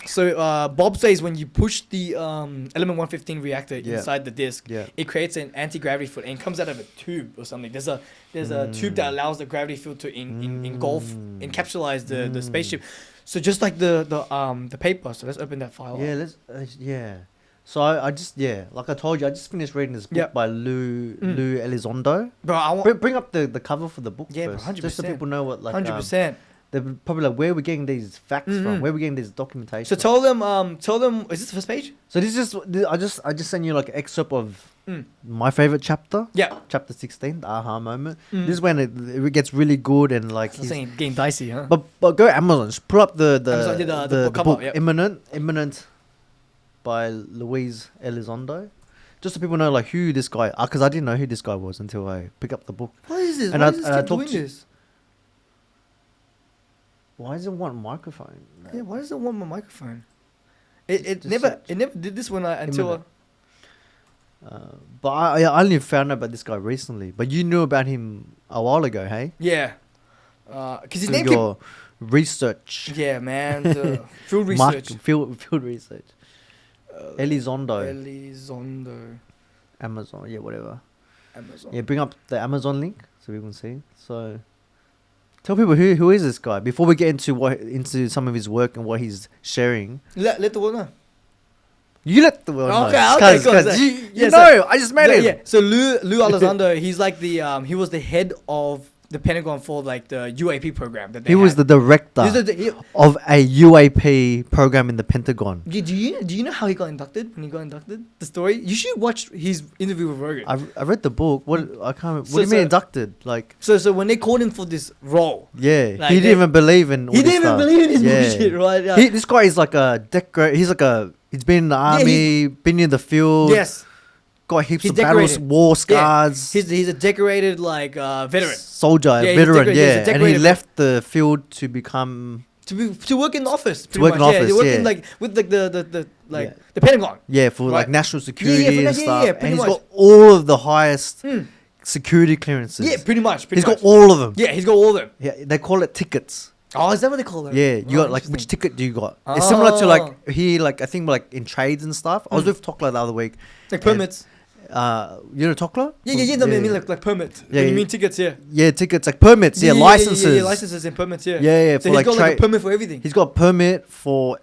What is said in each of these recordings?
So Bob says when you push the element 115 reactor inside the disk, it creates an anti-gravity field and it comes out of a tube or something. There's a tube that allows the gravity field to encapsulize the spaceship. So just like the paper. So let's open that file. Yeah, let's So I just like I told you, I just finished reading this book by Lou Elizondo. Bro, I want bring up the cover for the book first, 100%. just so people know what 100%. They're probably like, where are we getting these facts from? Where are we getting this documentation? So tell them. Is this the first page? So this is I just sent you like an excerpt of my favorite chapter. Yeah. Chapter 16, the aha moment. This is when it gets really good and like getting dicey, huh? But go Amazon. Just pull up the book Imminent by Louise Elizondo. Just so people know like who this guy. Because I didn't know who this guy was until I picked up the book. What is this? And Why is this kid doing this? Why does it want a microphone? Yeah, why does it want my microphone? It never did this when but I only found out about this guy recently. But you knew about him a while ago, hey? Yeah. Because his name your research. Yeah, man. The field research. Field research. Elizondo. Amazon. Yeah, whatever. Amazon. Yeah, bring up the Amazon link so we can see. So tell people who is this guy before we get into some of his work and what he's sharing. Let the world know. You let the world know. Okay, Because you know, I just met him. Yeah. So Lou Elizondo, he's like he was the head of the Pentagon for like the UAP program that they was the director of a UAP program in the Pentagon. Do you know how he got inducted? When he got inducted, the story. You should watch his interview with Rogan. I read the book. What do you mean inducted? Like so when they called him for this role, like he didn't even believe in. He didn't even believe in his bullshit, right? Yeah. This guy is like a He's been in the army, been in the field. Yes. Got heaps of battles, war scars. Yeah. He's a decorated veteran. Soldier, veteran, and he left the field to become to work in the office. To work in office, with the Pentagon. Yeah, for like national security and stuff. And he's got all of the highest security clearances. Yeah, pretty much. He's got all of them. Yeah, he's got all of them. Yeah, they call it tickets. Oh, is that what they call it? Yeah, you got like which ticket do you got? It's similar to like here, like I think like in trades and stuff. I was with Tokla the other week. Like permits. You know Tokla? Yeah. No, I mean like permits. Yeah, you mean tickets? Yeah. Yeah, tickets like permits. Yeah, licenses. Yeah, licenses and permits. Yeah. Yeah. So he's got like a permit for everything. He's got a permit for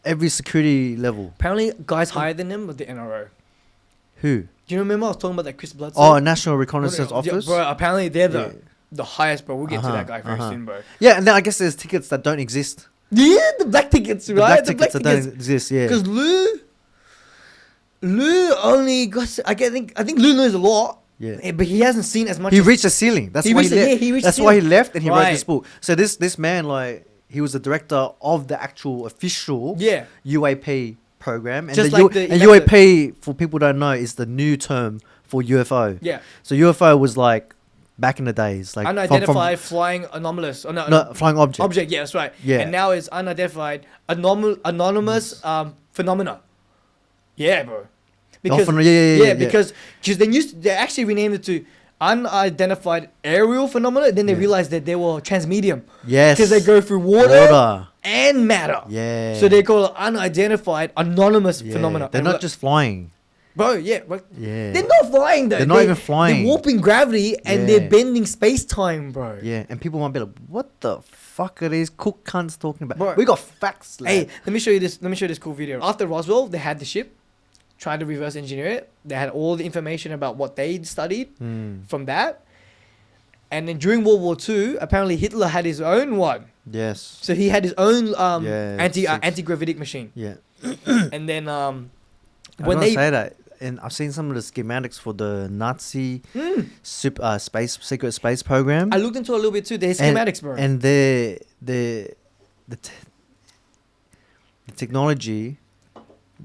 every security level. Apparently, guys higher than him with the NRO. Who? Do you remember I was talking about that Chris Bledsoe? Oh, National Reconnaissance Office. Bro, apparently they're the highest, bro. We'll get to that guy very soon, bro. Yeah, and then I guess there's tickets that don't exist. Yeah, the black tickets, right? The black tickets that don't exist, yeah. Because Lou only got. I think Lou knows a lot. Yeah. But he hasn't seen as much. He reached the ceiling. That's why he left. That's why he left and he wrote this book. So this man, like, he was the director of the actual official UAP program. And UAP, for people who don't know, is the new term for UFO. Yeah. So UFO was like back in the days, like unidentified flying anomalous. Flying object. Object, yeah, that's right. Yeah. And now it's unidentified anonymous phenomena. Yeah, bro. Because because they actually renamed it to unidentified aerial phenomena. Then they realized that they were transmedium. Yes. Because they go through water and matter. Yeah. So they call it unidentified anonymous phenomena. They're not just flying. Bro, Yeah. They're not flying though. They're not even flying. They're warping gravity and they're bending space time, bro. Yeah, and people might be like, "What the fuck are these cook cunts talking about?" Bro, we got facts. Hey, let me show you this cool video. After Roswell, they had the ship, tried to reverse engineer it. They had all the information about what they'd studied from that. And then during World War II, apparently Hitler had his own one. Yes. So he had his own anti-gravitic machine. Yeah. And then when they say that. And I've seen some of the schematics for the Nazi secret space program. I looked into a little bit too. There's schematics, bro. And the technology,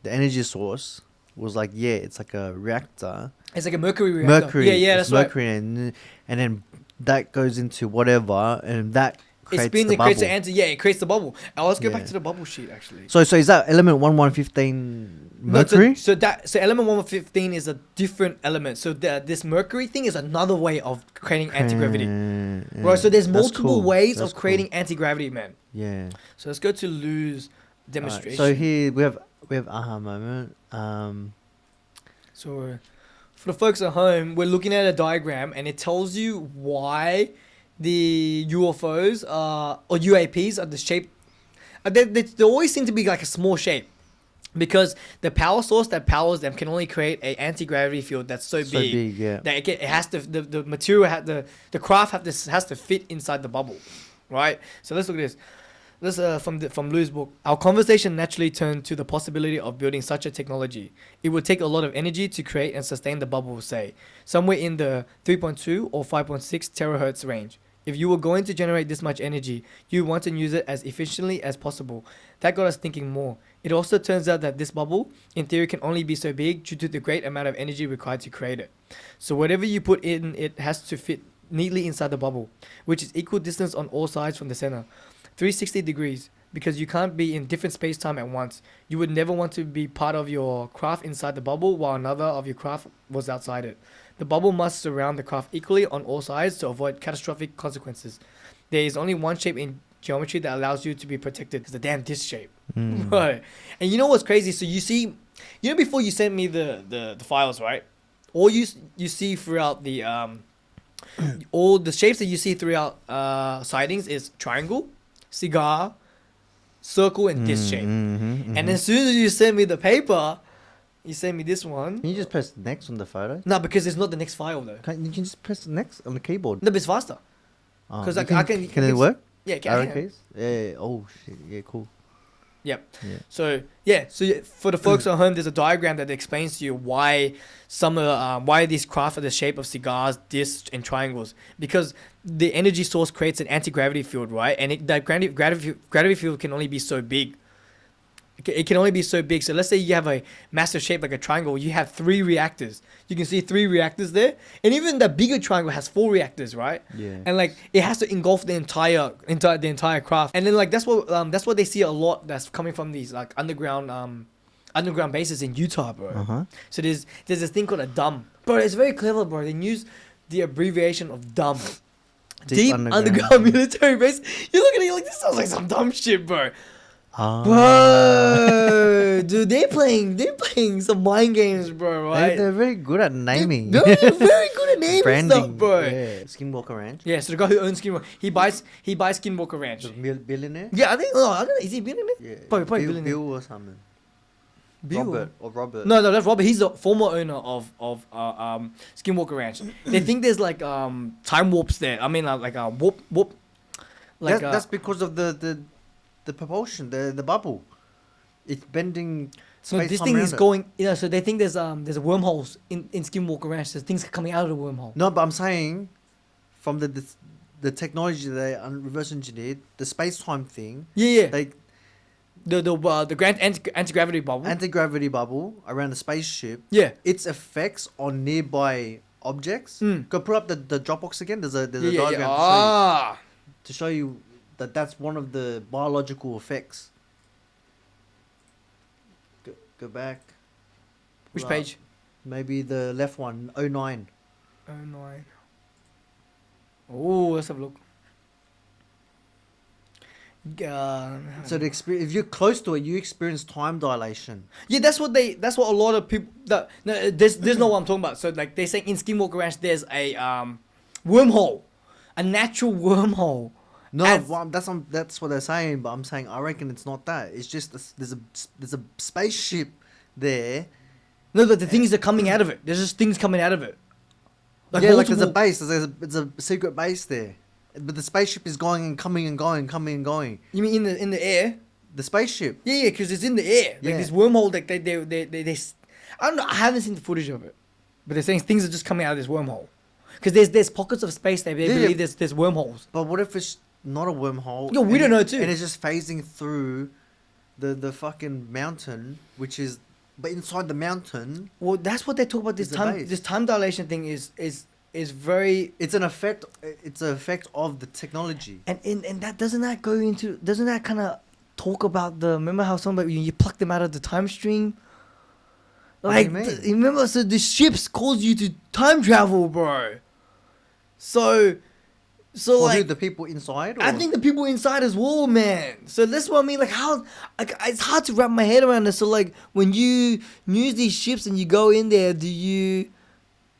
the energy source was like, it's like a reactor. It's like a mercury reactor. Yeah, that's mercury, right. And then that goes into whatever, and that creates it spins the and bubble. creates the it creates the bubble. Let's go back to the bubble sheet actually. So is that element 1115 mercury? No, so element 115 is a different element. So this mercury thing is another way of creating anti-gravity. Right, so there's multiple ways of creating anti-gravity, man. Yeah. So let's go to Lou's demonstration. So here we have aha moment. So for the folks at home, we're looking at a diagram and it tells you why the UFOs or UAPs are the shape. They always seem to be like a small shape. Because the power source that powers them can only create a anti-gravity field that's so big that it has to the material the craft has to fit inside the bubble, right? So let's look at this. This from Lou's book. Our conversation naturally turned to the possibility of building such a technology. It would take a lot of energy to create and sustain the bubble, say somewhere in the 3.2 or 5.6 terahertz range. If you were going to generate this much energy, you want to use it as efficiently as possible. That got us thinking more. It also turns out that this bubble, in theory, can only be so big due to the great amount of energy required to create it. So whatever you put in, it has to fit neatly inside the bubble, which is equal distance on all sides from the center. 360 degrees, because you can't be in different space-time at once. You would never want to be part of your craft inside the bubble while another of your craft was outside it. The bubble must surround the craft equally on all sides to avoid catastrophic consequences. There is only one shape in geometry that allows you to be protected. It's the damn disc shape. Right. And you know what's crazy? So you see, you know, before you sent me the files, right? All you see throughout the all the shapes that you see throughout sightings is triangle, cigar, circle, and disc shape. And as soon as you send me the paper, you send me this one. Can you just press next on the photo? No, because it's not the next file though. You can just press next on the keyboard. No, but it's faster. Because I can. Can it work? Yeah, Arrow keys? Yeah. Oh shit. Yeah, cool. Yep. Yeah. So for the folks at home, there's a diagram that explains to you why why these craft are the shape of cigars, discs, and triangles. Because the energy source creates an anti-gravity field, right? And that gravity field can only be so big. It can only be so big. So let's say you have a massive shape like a triangle. You have 3 reactors. You can see 3 reactors there. And even the bigger triangle has 4 reactors, right? Yeah. And like it has to engulf the entire craft. And then like that's what they see a lot that's coming from these like underground bases in Utah, bro. So there's this thing called a DUM. Bro, it's very clever, bro. They use the abbreviation of DUM. Deep underground military base. You look at it, you're like, this sounds like some dumb shit, bro. Bro, dude, they're playing some mind games, bro. Right? They're very good at naming. They're very good at naming branding stuff, bro. Yeah. Skinwalker Ranch. Yeah, so the guy who owns Skinwalker, he buys Skinwalker Ranch. The billionaire. Yeah, I think. Oh, I don't know. Is he billionaire? Yeah, probably billionaire. Bill or something. Bill. Robert. No, that's Robert. He's the former owner of Skinwalker Ranch. They think there's like time warps there. I mean, like a warp. Like that's because of the propulsion, the bubble. It's bending. So this thing is going. So they think there's wormholes in Skinwalker Ranch. There's things coming out of the wormhole. No, but I'm saying, from the technology they reverse engineered, the space time thing. Yeah. The anti-gravity bubble. Anti-gravity bubble around the spaceship. Yeah. Its effects on nearby objects. Go put up the Dropbox again. There's a diagram to show you that's one of the biological effects. Go back. Which page? Maybe the left one, 09. 09. Oh, let's have a look. So if you're close to it, you experience time dilation. Yeah, that's what a lot of people. There's not what I'm talking about. So like they say in Skinwalker Ranch, there's a wormhole, a natural wormhole. No, that's what they're saying. But I'm saying I reckon it's not that. It's just there's a spaceship there. No, but the things are coming out of it. There's just things coming out of it. Like there's a base. There's a secret base there. But the spaceship is going and coming and going, coming and going. You mean in the air? The spaceship. Yeah, because it's in the air. Like this wormhole. Like they I don't know. I haven't seen the footage of it, but they're saying things are just coming out of this wormhole. Because there's pockets of space there. They believe there's wormholes. But what if it's not a wormhole? Yeah, we don't know too. And it's just phasing through the fucking mountain, which is, but inside the mountain. Well, that's what they talk about. This time dilation thing is very. It's an effect. It's an effect of the technology. And that doesn't that kind of talk about remember how somebody you pluck them out of the time stream. Like remember, so the ships cause you to time travel, bro. So So for the people inside? Or? I think the people inside as well, man. So that's what I mean. Like how, like it's hard to wrap my head around this. So like when you use these ships and you go in there, do you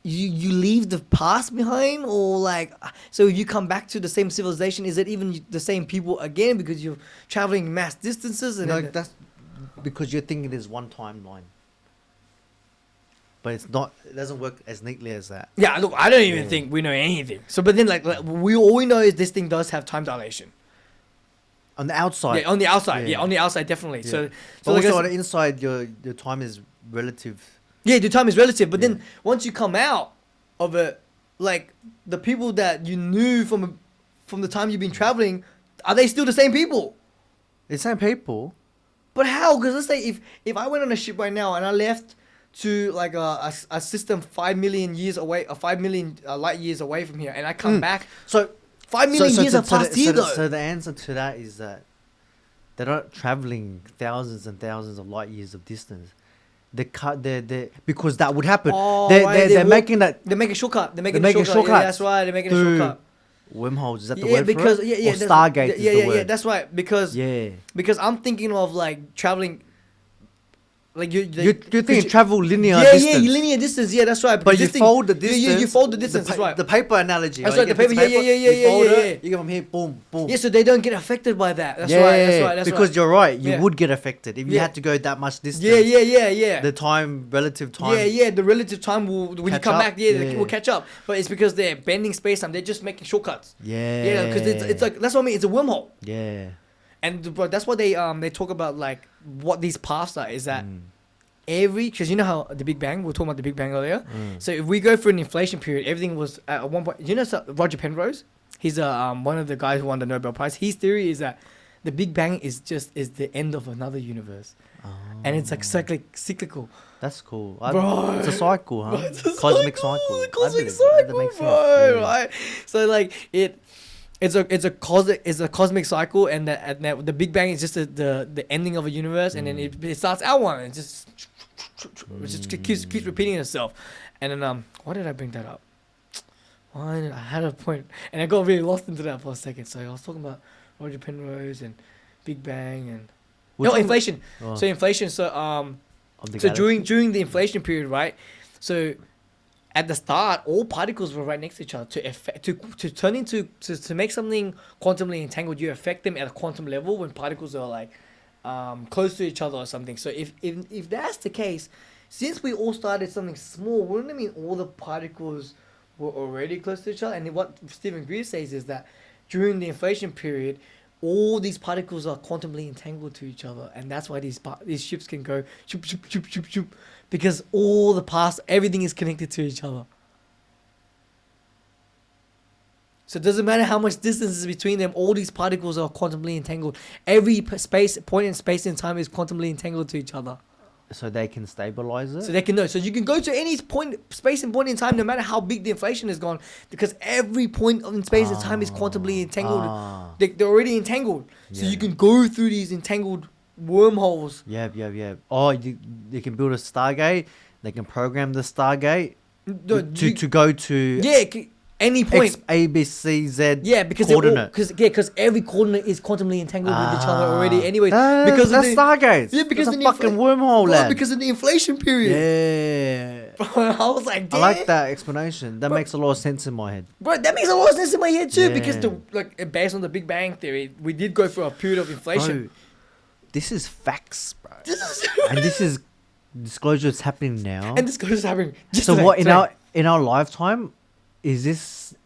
leave the past behind, or like so if you come back to the same civilization, is it even the same people again because you're traveling mass distances? And no, that's because you're thinking there's one timeline. But it's not. It doesn't work as neatly as that. Yeah, look, I don't even think we know anything. So, but then, like all we know is this thing does have time dilation. On the outside. Yeah, on the outside. Yeah, on the outside, definitely. Yeah. So but also on the inside, your time is relative. Yeah, the time is relative. But then once you come out of it, like the people that you knew from the time you've been traveling, are they still the same people? The same people. But how? Because let's say if I went on a ship right now and I left to like a system 5 million years away, 5 million light years away from here, and I come back. So 5 million years have passed here, though. So the answer to that is that they're not traveling thousands and thousands of light years of distance. They because that would happen. They're making that. They make a shortcut. They're making a shortcut. Yeah, that's right. They're making a shortcut. Wormholes, is that the word because, for it? Yeah, or Stargate is the word. Yeah, that's right. Because I'm thinking of like traveling. Like you're thinking travel linear distance. Yeah, linear distance. Yeah, that's right. But you fold the distance. Yeah, you fold the distance. That's right. The paper analogy. That's right. The paper. Yeah. You fold it. You go from here, boom, boom. Yeah, so they don't get affected by that. That's right. That's because you're right. You would get affected if you had to go that much distance. Yeah. The relative time. Yeah. The relative time will when you come back. Yeah, will catch up. But it's because they're bending space time. They're just making shortcuts. Yeah, because it's like that's what I mean. It's a wormhole. Yeah. And that's what they talk about, like what these paths are. Is that because you know how the Big Bang, we were talking about the Big Bang earlier. So if we go through an inflation period, everything was at one point. You know Roger Penrose? He's one of the guys who won the Nobel Prize. His theory is that the Big Bang is the end of another universe, and it's like cyclical. That's cool, bro. It's a cycle, huh? Cosmic cycle. Cosmic cycle, bro. Right? So like It's a cosmic cycle, and the Big Bang is just the ending of a universe, and then it starts out one, and it just keeps repeating itself. And then why did I bring that up? I had a point, and I got really lost into that for a second. So I was talking about Roger Penrose and Big Bang and inflation. So inflation. So during the inflation period, right? So at the start, all particles were right next to each other. To turn into to make something quantumly entangled, you affect them at a quantum level when particles are like close to each other or something. So if that's the case, since we all started something small, wouldn't it mean all the particles were already close to each other? And what Stephen Greer says is that during the inflation period, all these particles are quantumly entangled to each other, and that's why these ships can go shoop, shoop, shoop, shoop, shoop, because all the past, everything is connected to each other. So it doesn't matter how much distance is between them, all these particles are quantumly entangled. Every point in space and time is quantumly entangled to each other. So they can stabilize it? So they can know. So you can go to any space and point in time, no matter how big the inflation is gone, because every point in space and time is quantumly entangled. They're already entangled. So you can go through these entangled wormholes. Yeah. Oh, they can build a Stargate. They can program the Stargate to go to any point. X, A, B, C, Z. Yeah, because coordinate. Because every coordinate is quantumly entangled with each other already. Anyway, because that's Stargates. Yeah, because it's a fucking wormhole, lad. Because of the inflation period. Yeah. I was like, damn. I like that explanation. That makes a lot of sense in my head. Bro, that makes a lot of sense in my head too. Because based on the Big Bang theory, we did go through a period of inflation. Bro, this is facts, bro. And this is disclosure is happening now. And disclosure is happening. So what in our lifetime? Is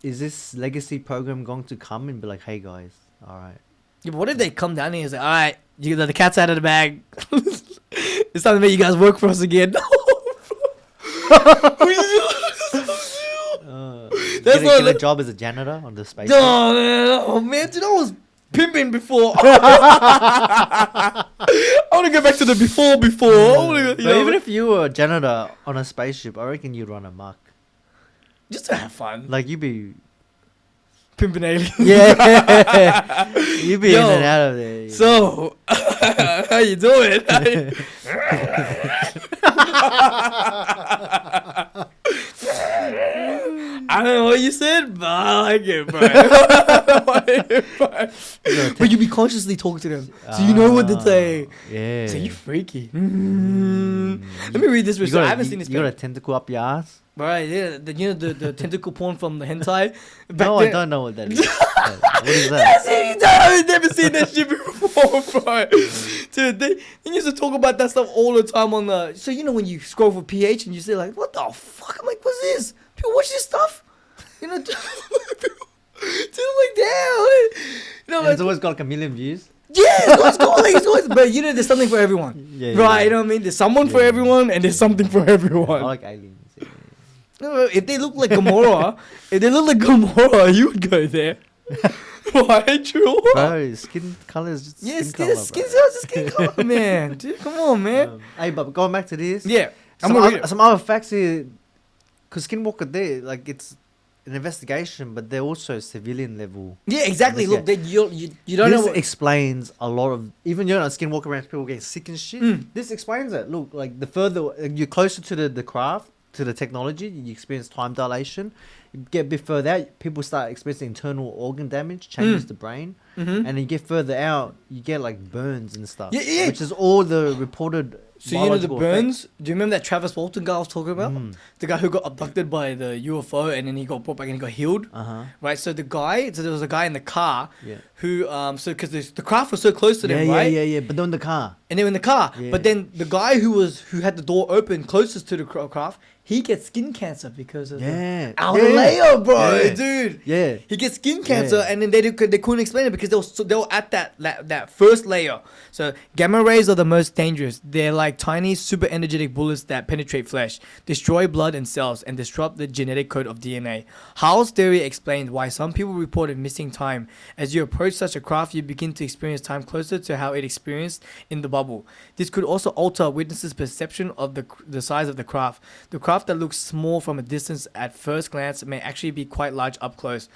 this legacy program going to come and be like, hey guys, all right? Yeah, but what if they come down here and say, all right, you the cat's out of the bag. It's time to make you guys work for us again. That's not a job as a janitor on the space. No, man, dude, I was pimping before. I want to go back to the before. Even if you were a janitor on a spaceship, I reckon you'd run amok. Just to have fun. Like, you'd be pimping aliens. Yeah. You'd be in and out of there. So, how you doing? I don't know what you said, but I like it, bro. But you be consciously talking to them, so you know what to say. Yeah. So you freaky. Let me read this. I haven't seen this. You got a tentacle up your ass? Right, yeah. The tentacle porn from the hentai. No, I don't know what that is. What is that? I've never seen that shit before, bro. Dude, they used to talk about that stuff all the time on the. So you know when you scroll for PH and you say like, "What the fuck?" I'm like, "What's this? People watch this stuff?" You know, dude, I'm like, damn. You know, and it's always got like 1 million views. Yeah, it's always, but you know, there's something for everyone. Yeah, right, yeah. You know what I mean? There's someone for everyone, and there's something for everyone. I like aliens. Yeah. No, if they look like Gamora, you would go there. Why, true? Bro, skin color is just skin color, man. Dude, come on, man. Hey, but going back to this. Yeah. Some other facts here. Because Skinwalker, like, it's an investigation, but they're also civilian level. Yeah, exactly. Look, you don't know. This explains a lot of, even you know, Skinwalker around people getting sick and shit. This explains it. Look, like the further you're closer to the craft, to the technology, you experience time dilation. You get a bit further out, people start experiencing internal organ damage, changes the brain, and then you get further out, you get like burns and stuff. Yeah. Which is all the reported. So you know the burns? Do you remember that Travis Walton guy I was talking about? The guy who got abducted by the UFO and then he got brought back and he got healed. Right. So there was a guy in the car who because the craft was so close to them, right? Yeah. But they're in the car. And they were in the car. Yeah. But then the guy who had the door open closest to the craft, he gets skin cancer because of the outer layer, bro, dude. Yeah. He gets skin cancer, and then they couldn't explain it because they were at that first layer. So gamma rays are the most dangerous. They're like tiny, super energetic bullets that penetrate flesh, destroy blood and cells, and disrupt the genetic code of DNA. Howell's theory explained why some people reported missing time. As you approach such a craft, you begin to experience time closer to how it experienced in the bubble. This could also alter witnesses' perception of the size of the craft. The craft that looks small from a distance at first glance may actually be quite large up close.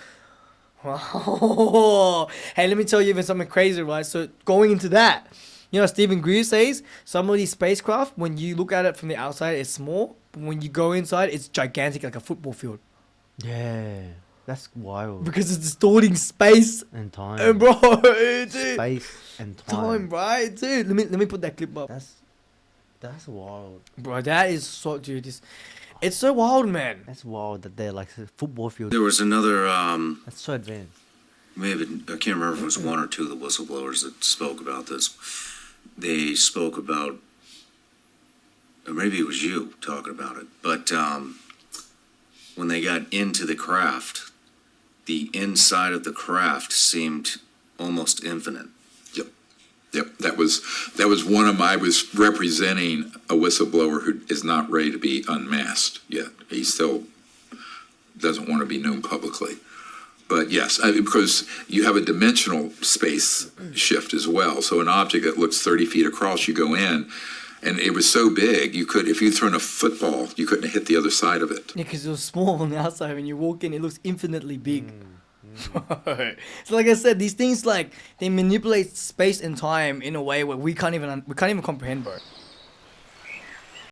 Wow. Hey, let me tell you even something crazy, right? So going into that, you know, Stephen Greer says some of these spacecraft, when you look at it from the outside, it's small, but when you go inside, it's gigantic, like a football field. Yeah, that's wild. Because it's distorting space and time. And bro, dude. Space and time, right, dude? Let me put that clip up. That's wild, bro. That is so, dude. It's so wild, man. That's wild that they're like a football field. There was another. That's so advanced. Maybe I can't remember if it was one or two of the whistleblowers that spoke about this. They spoke about, or maybe it was you talking about it. But when they got into the craft, the inside of the craft seemed almost infinite. Yep, that was one of my. I was representing a whistleblower who is not ready to be unmasked yet. He still doesn't want to be known publicly. But yes, because you have a dimensional space shift as well. So an object that looks 30 feet across, you go in, and it was so big, if you'd thrown a football, you couldn't hit the other side of it. Yeah, because it was small on the outside. When you walk in, it looks infinitely big. So like I said, these things, like, they manipulate space and time in a way where we can't even comprehend, bro.